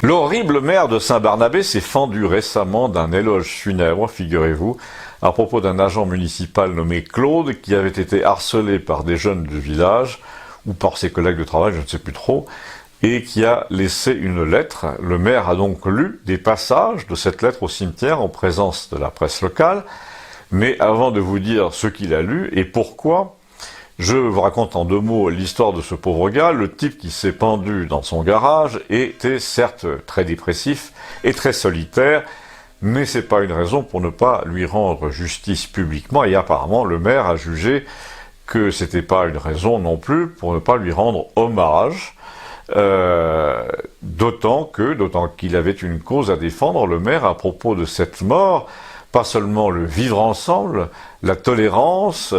L'horrible maire de Saint-Barnabé s'est fendu récemment d'un éloge funèbre, figurez-vous, à propos d'un agent municipal nommé Claude qui avait été harcelé par des jeunes du village, ou par ses collègues de travail, je ne sais plus trop, et qui a laissé une lettre. Le maire a donc lu des passages de cette lettre au cimetière en présence de la presse locale, mais avant de vous dire ce qu'il a lu et pourquoi, je vous raconte en 2 mots l'histoire de ce pauvre gars. Le type qui s'est pendu dans son garage était certes très dépressif et très solitaire, mais c'est pas une raison pour ne pas lui rendre justice publiquement, et apparemment le maire a jugé que c'était pas une raison non plus pour ne pas lui rendre hommage, d'autant qu'il avait une cause à défendre, le maire, à propos de cette mort, pas seulement le vivre ensemble, la tolérance,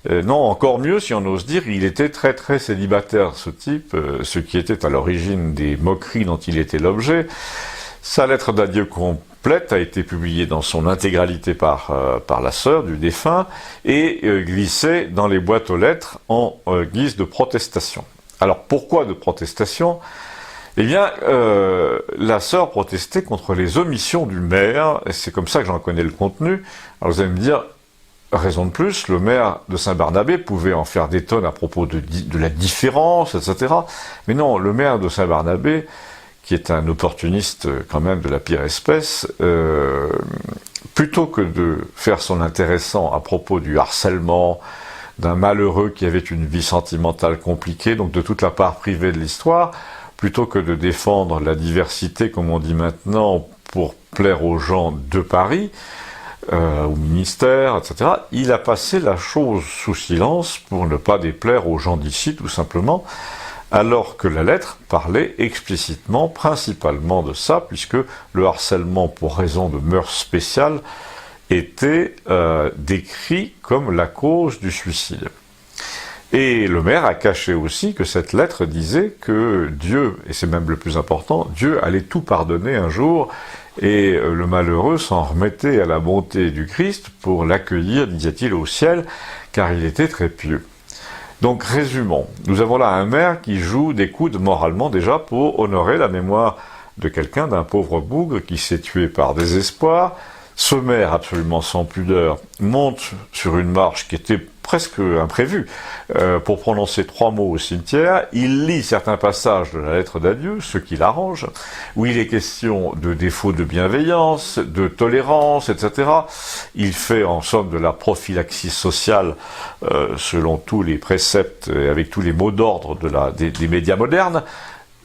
non, encore mieux, si on ose dire, il était très très célibataire, ce type, ce qui était à l'origine des moqueries dont il était l'objet. Sa lettre d'adieu complète a été publiée dans son intégralité par la sœur du défunt et glissée dans les boîtes aux lettres en guise de protestation. Alors pourquoi de protestation ? Eh bien, la sœur protestait contre les omissions du maire, et c'est comme ça que j'en connais le contenu. Alors vous allez me dire, raison de plus, le maire de Saint-Barnabé pouvait en faire des tonnes à propos de la différence, etc. Mais non, le maire de Saint-Barnabé, qui est un opportuniste quand même de la pire espèce, plutôt que de faire son intéressant à propos du harcèlement, d'un malheureux qui avait une vie sentimentale compliquée, donc de toute la part privée de l'histoire, plutôt que de défendre la diversité, comme on dit maintenant, pour plaire aux gens de Paris, au ministère, etc., il a passé la chose sous silence pour ne pas déplaire aux gens d'ici, tout simplement, alors que la lettre parlait explicitement, principalement de ça, puisque le harcèlement pour raison de mœurs spéciales était décrit comme la cause du suicide. Et le maire a caché aussi que cette lettre disait que Dieu, et c'est même le plus important, Dieu allait tout pardonner un jour, et le malheureux s'en remettait à la bonté du Christ pour l'accueillir, disait-il, au ciel, car il était très pieux. Donc résumons, nous avons là un maire qui joue des coudes moralement déjà pour honorer la mémoire de quelqu'un, d'un pauvre bougre qui s'est tué par désespoir. Ce maire, absolument sans pudeur, monte sur une marche qui était presque imprévue pour prononcer 3 mots au cimetière. Il lit certains passages de la lettre d'adieu, ce qui l'arrange, où il est question de défaut de bienveillance, de tolérance, etc. Il fait en somme de la prophylaxie sociale selon tous les préceptes et avec tous les mots d'ordre des médias modernes,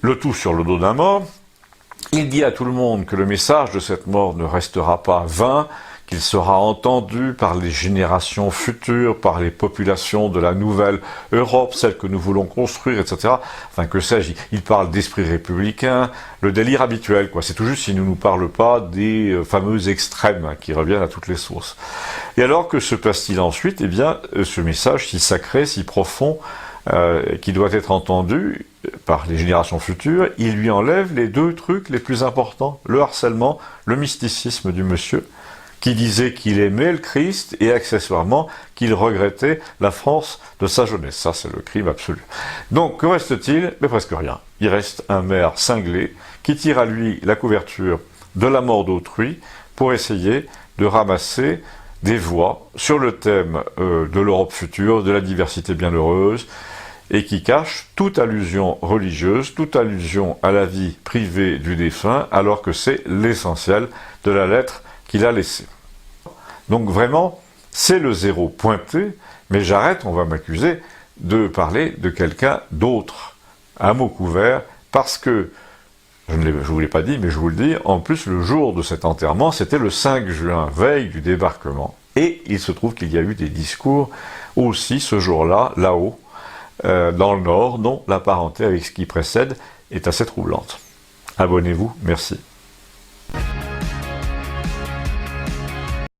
le tout sur le dos d'un mort. Il dit à tout le monde que le message de cette mort ne restera pas vain, qu'il sera entendu par les générations futures, par les populations de la nouvelle Europe, celle que nous voulons construire, etc. Enfin, que sais-je, il parle d'esprit républicain, le délire habituel, quoi. C'est tout juste s'il ne nous parle pas des fameux extrêmes qui reviennent à toutes les sources. Et alors, que se passe-t-il ensuite ? Eh bien, ce message si sacré, si profond, qui doit être entendu par les générations futures, il lui enlève les 2 trucs les plus importants, le harcèlement, le mysticisme du monsieur, qui disait qu'il aimait le Christ et accessoirement qu'il regrettait la France de sa jeunesse. Ça, c'est le crime absolu. Donc, que reste-t-il ? Mais presque rien. Il reste un maire cinglé qui tire à lui la couverture de la mort d'autrui pour essayer de ramasser des voix sur le thème de l'Europe future, de la diversité bienheureuse, et qui cache toute allusion religieuse, toute allusion à la vie privée du défunt, alors que c'est l'essentiel de la lettre qu'il a laissée. Donc vraiment, c'est le zéro pointé, mais j'arrête, on va m'accuser de parler de quelqu'un d'autre, à mot couvert, parce que, je ne vous l'ai pas dit, mais je vous le dis, en plus le jour de cet enterrement, c'était le 5 juin, veille du débarquement. Et il se trouve qu'il y a eu des discours aussi ce jour-là, là-haut, dans le Nord, dont la parenté avec ce qui précède est assez troublante. Abonnez-vous, merci.